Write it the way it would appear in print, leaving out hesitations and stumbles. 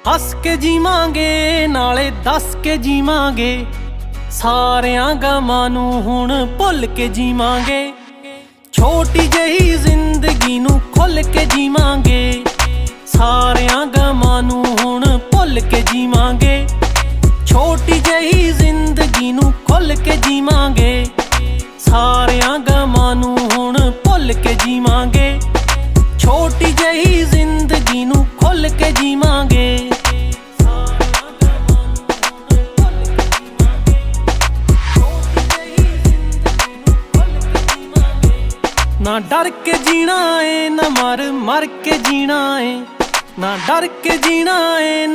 ਹੱਸ ਕੇ ਜੀਵਾਂਗੇ ਨਾਲੇ ਦੱਸ ਕੇ ਜੀਵਾਂਗੇ, ਸਾਰਿਆਂ ਗਮਾਂ ਨੂੰ ਹੁਣ ਭੁੱਲ ਕੇ ਜੀਵਾਂਗੇ। ਛੋਟੀ ਜਿਹੀ ਜ਼ਿੰਦਗੀ ਨੂੰ ਖੁੱਲ ਕੇ ਜੀਵਾਂਗੇ, ਸਾਰਿਆਂ ਗਮਾਂ ਨੂੰ ਹੁਣ ਭੁੱਲ ਕੇ ਜੀਵਾਂਗੇ। ਛੋਟੀ ਜਿਹੀ ਜ਼ਿੰਦਗੀ ਨੂੰ ਖੁੱਲ ਕੇ ਜੀਵਾਂਗੇ, ਸਾਰਿਆਂ ਗਮਾਂ ਨੂੰ ਹੁਣ ਭੁੱਲ ਕੇ ਜੀਵਾਂਗੇ। ਛੋਟੀ ਜਿਹੀ ਜ਼ਿੰਦਗੀ ਨੂੰ ਖੁੱਲ ਕੇ ਜੀਵਾਂਗੇ। ਨਾ ਡਰ ਕੇ ਜੀਣਾ ਏ ਨਾ ਮਰ ਕੇ ਜੀਣਾ ਏ, ਨਾ ਡਰ ਕੇ ਜੀਣਾ ਏ।